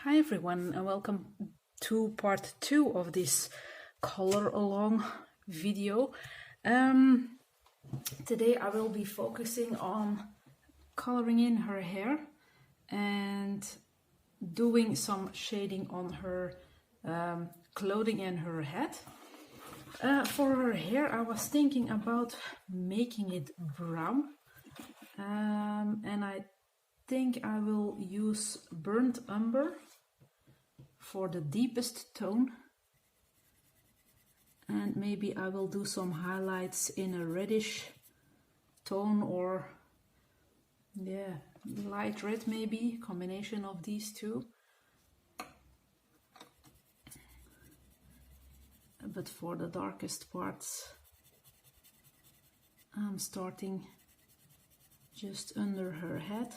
Hi everyone and welcome to part 2 of this color along video. Today I will be focusing on coloring in her hair and doing some shading on her clothing and her head. For her hair I was thinking about making it brown, and I think I will use burnt umber for the deepest tone, and maybe I will do some highlights in a reddish tone, or light red, maybe combination of these two. But for the darkest parts I'm starting just under her head.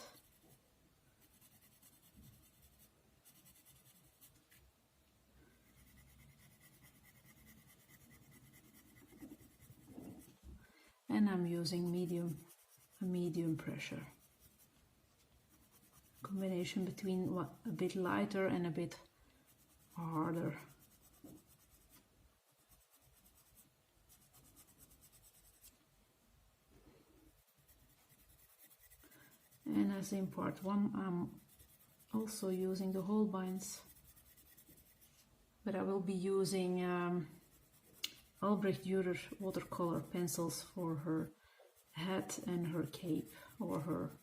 And I'm using medium pressure. Combination between a bit lighter and a bit harder. And as in part 1, I'm also using the Holbeins, but I will be using Albrecht Durer watercolor pencils for her hat and her cape, or her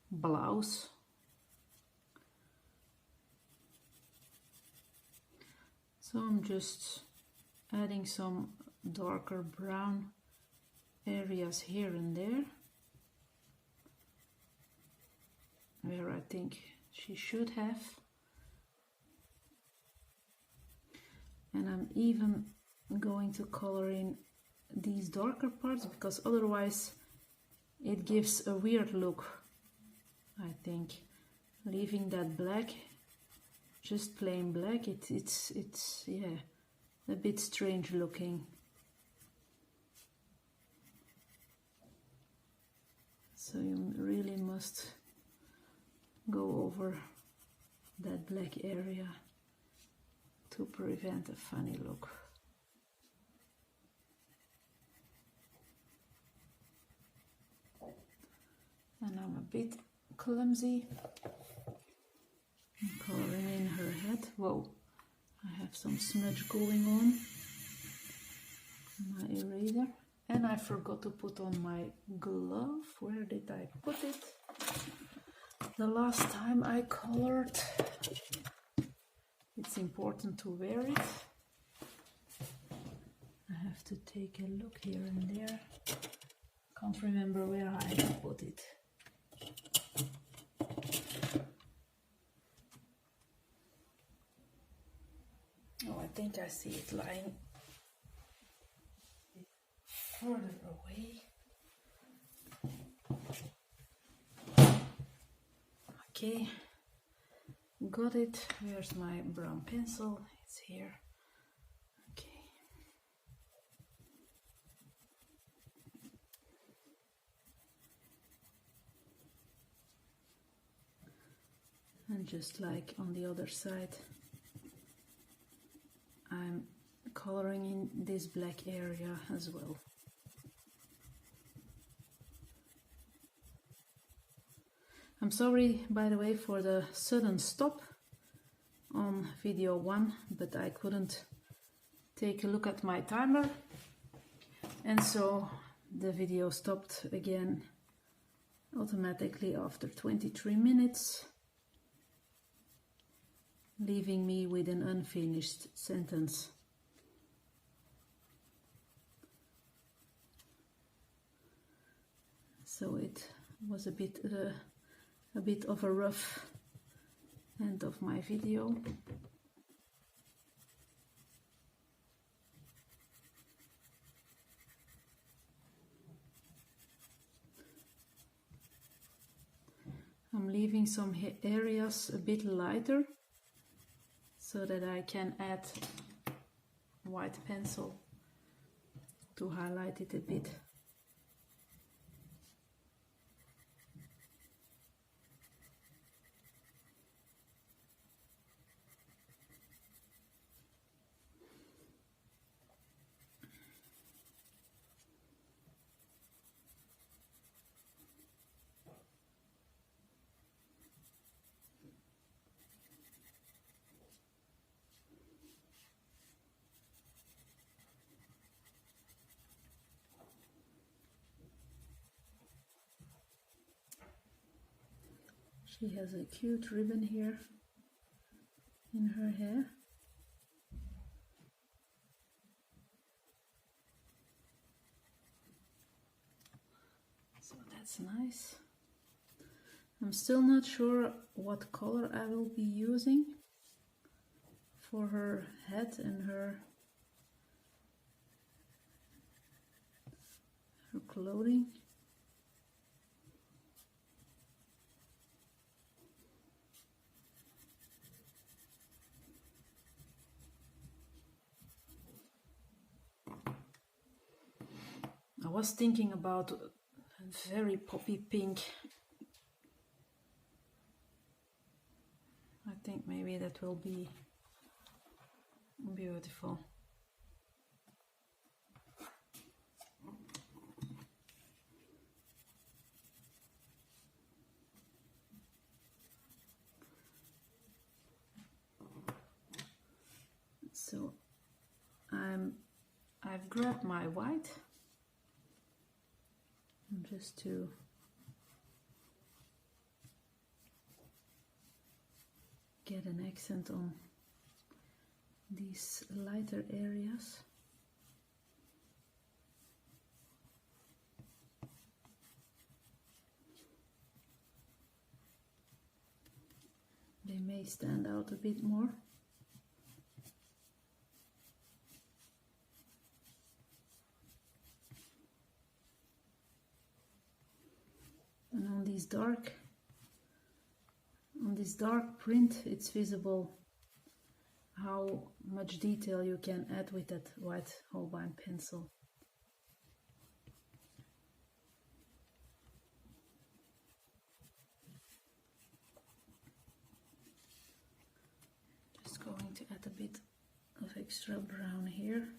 blouse. So I'm just adding some darker brown areas here and there where I think she should have, and I'm even going to color in these darker parts, because otherwise it gives a weird look. I think leaving that black, just plain black, it's a bit strange looking. So you really must go over that black area to prevent a funny look. And I'm a bit clumsy. I'm coloring in her head. Whoa, I have some smudge going on my eraser. And I forgot to put on my glove. Where did I put it? The last time I colored. It's important to wear it. I have to take a look here and there. Can't remember where I put it. Oh, I think I see it lying a bit further away. Okay, got it. Where's my brown pencil? It's here. Okay. And just like on the other side, I'm coloring in this black area as well. I'm sorry, by the way, for the sudden stop on video 1, but I couldn't take a look at my timer, and so the video stopped again automatically after 23 minutes, leaving me with an unfinished sentence. So it was a bit of a rough end of my video. I'm leaving some areas a bit lighter so that I can add white pencil to highlight it a bit. She has a cute ribbon here in her hair. So that's nice. I'm still not sure what color I will be using for her head and her clothing. I was thinking about a very poppy pink. I think maybe that will be beautiful. So I've grabbed my white just to get an accent on these lighter areas. They may stand out a bit more. And on this dark print, it's visible how much detail you can add with that white Holbein pencil. Just going to add a bit of extra brown here.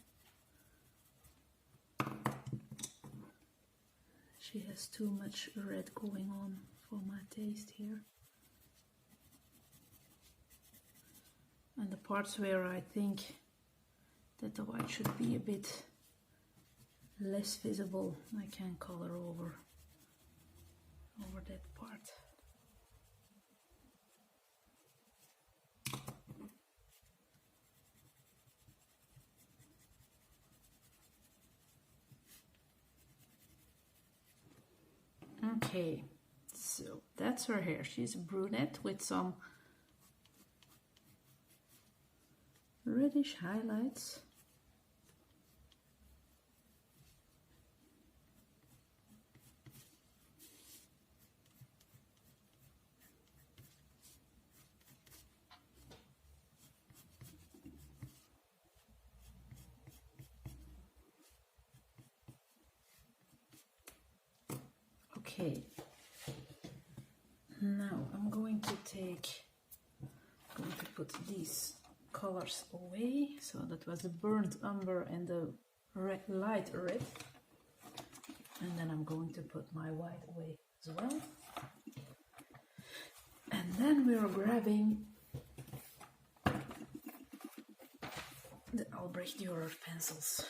She has too much red going on for my taste here. And the parts where I think that the white should be a bit less visible, I can color over that part. Okay, so that's her hair. She's a brunette with some reddish highlights. Okay, now I'm going to put these colors away. So that was the burnt umber and the light red, and then I'm going to put my white away as well. And then we are grabbing the Albrecht Durer pencils.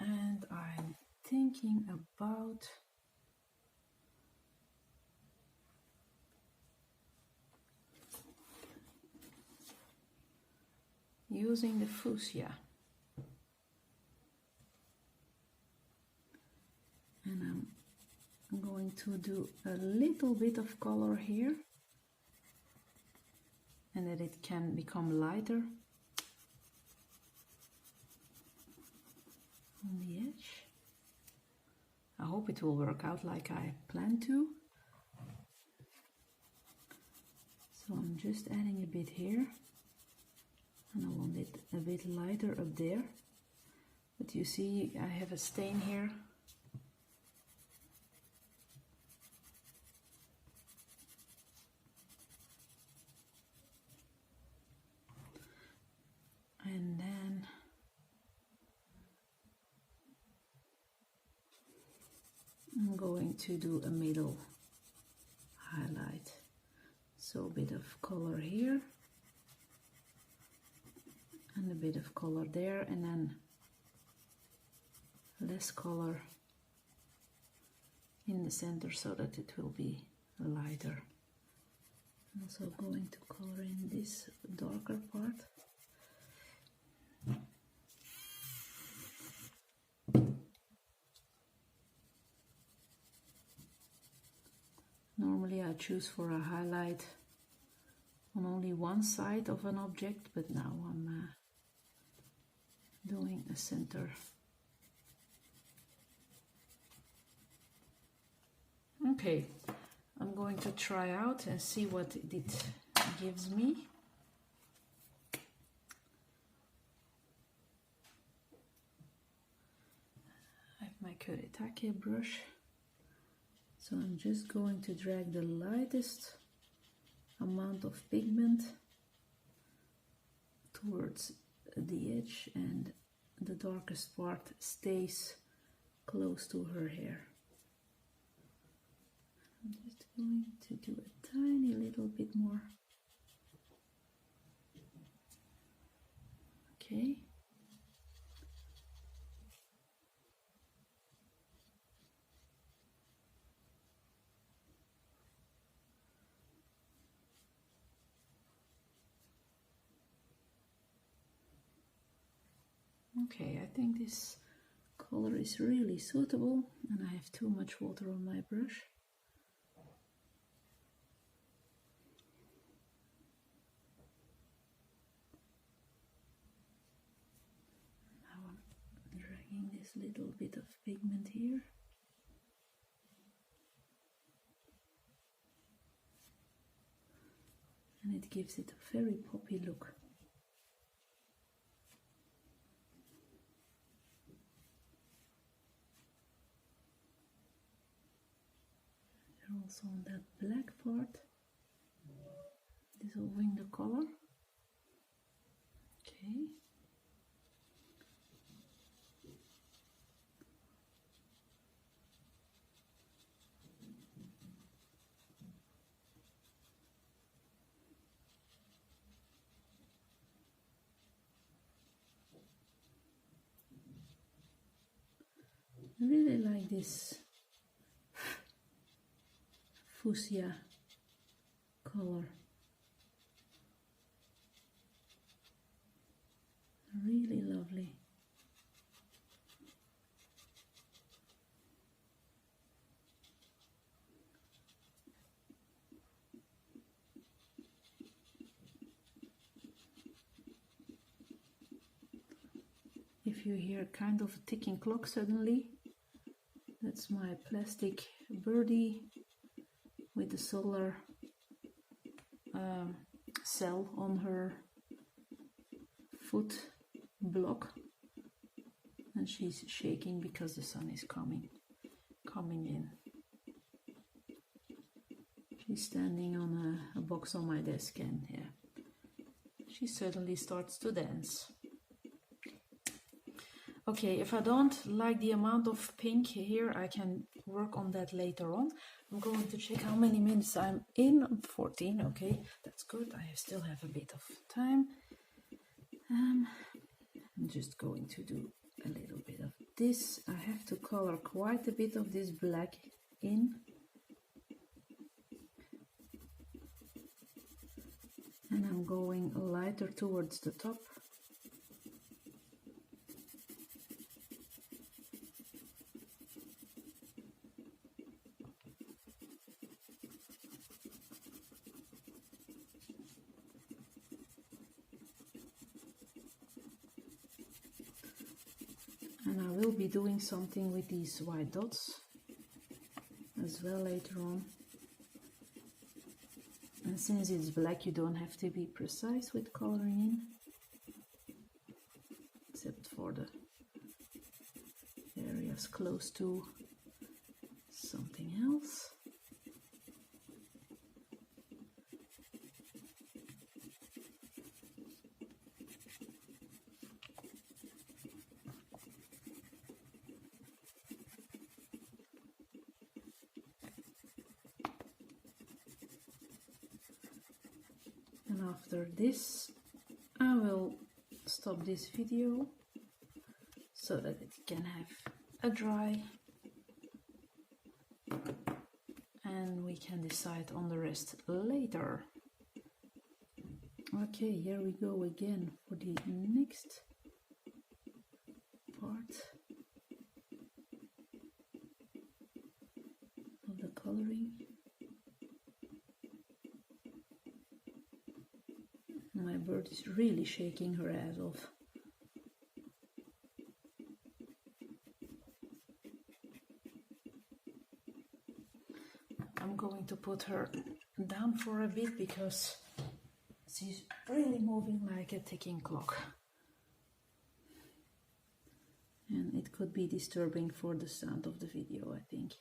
And I'm thinking about using the fuchsia. And I'm going to do a little bit of color here, and that it can become lighter on the edge. I hope it will work out like I plan to. So I'm just adding a bit here, and I want it a bit lighter up there. But you see, I have a stain here. And then I'm going to do a middle highlight. So a bit of color here and a bit of color there, and then less color in the center so that it will be lighter. Also going to color in this darker part. Normally I choose for a highlight on only one side of an object, but now I'm doing a center. Okay, I'm going to try out and see what it gives me. I have my Kuretake brush, so I'm just going to drag the lightest amount of pigment towards the edge, and the darkest part stays close to her hair. I'm just going to do a tiny little bit more. Okay. Okay, I think this color is really suitable, and I have too much water on my brush. Now I'm dragging this little bit of pigment here. And it gives it a very poppy look. Also on that black part, dissolving the color. Okay. I really like this fuchsia color. Really lovely. If you hear kind of a ticking clock suddenly, that's my plastic birdie with the solar cell on her foot block, and she's shaking because the sun is coming in. She's standing on a box on my desk, and yeah, she suddenly starts to dance. Okay, if I don't like the amount of pink here, I can work on that later on. I'm going to check how many minutes I'm in. 14, okay, that's good. I still have a bit of time. I'm just going to do a little bit of this. I have to color quite a bit of this black in. And I'm going lighter towards the top. And I will be doing something with these white dots as well later on. And since it's black, you don't have to be precise with coloring in, except for the areas close to something else. And after this, I will stop this video so that it can have a dry, and we can decide on the rest later. Okay, here we go again for the next part of the coloring. My bird is really shaking her ass off. I'm going to put her down for a bit because she's really moving like a ticking clock. And it could be disturbing for the sound of the video, I think.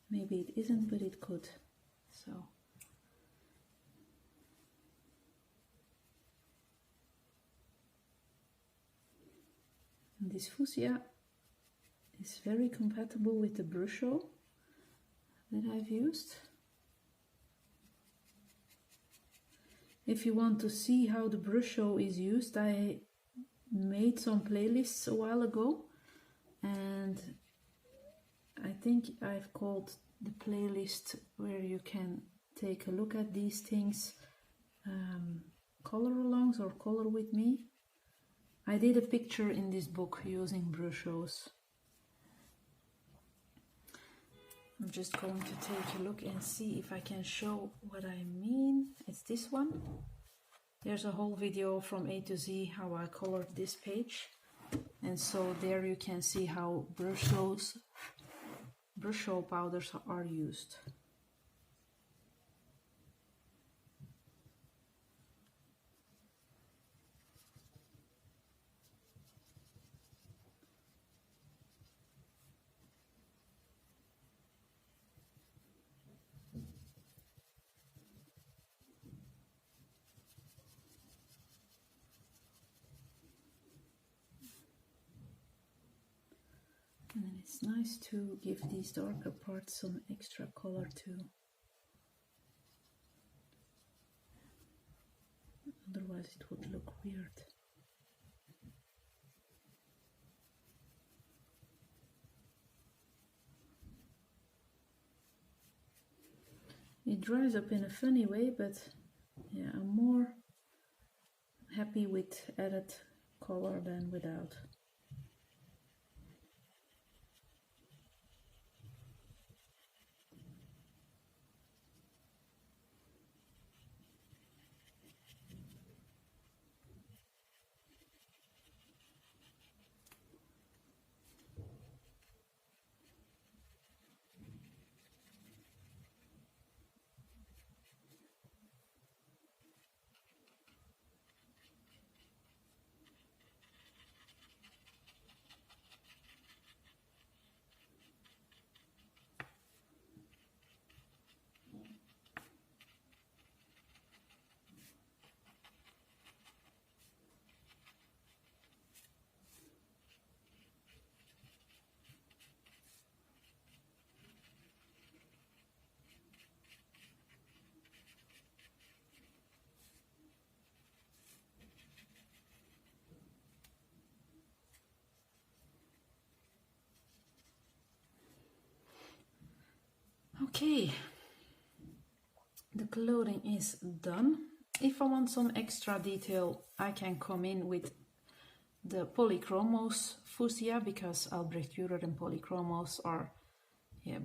Maybe it isn't, but it could. So. And this fuchsia is very compatible with the brushstroke that I've used. If you want to see how the brushstroke is used, I made some playlists a while ago, and I think I've called the playlist where you can take a look at these things, color alongs or color with me. I did a picture in this book using brushstrokes. I'm just going to take a look and see if I can show what I mean. It's this one. There's a whole video from A to Z how I colored this page. And so there you can see how brushstroke powders are used. And then it's nice to give these darker parts some extra color too. Otherwise it would look weird. It dries up in a funny way, but yeah, I'm more happy with added color than without. Okay, the clothing is done. If I want some extra detail, I can come in with the polychromos fuchsia, because Albrecht, Durer and polychromos are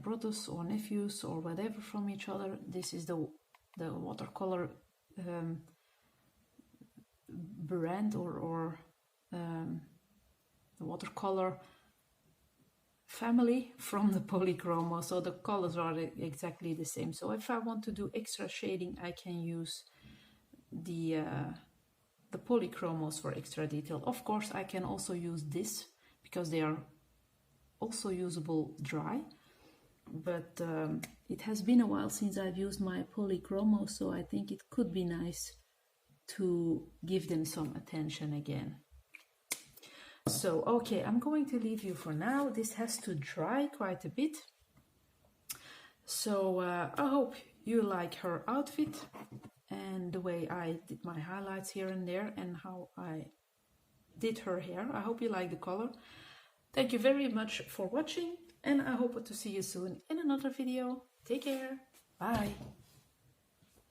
brothers or nephews or whatever from each other. This is the watercolor brand or the watercolor family from the polychromos, so the colors are exactly the same. So if I want to do extra shading, I can use the polychromos for extra detail. Of course, I can also use this because they are also usable dry, but it has been a while since I've used my polychromos, so I think it could be nice to give them some attention again. So, okay, I'm going to leave you for now. This has to dry quite a bit. So, I hope you like her outfit and the way I did my highlights here and there, and how I did her hair. I hope you like the color. Thank you very much for watching, and I hope to see you soon in another video. Take care. Bye.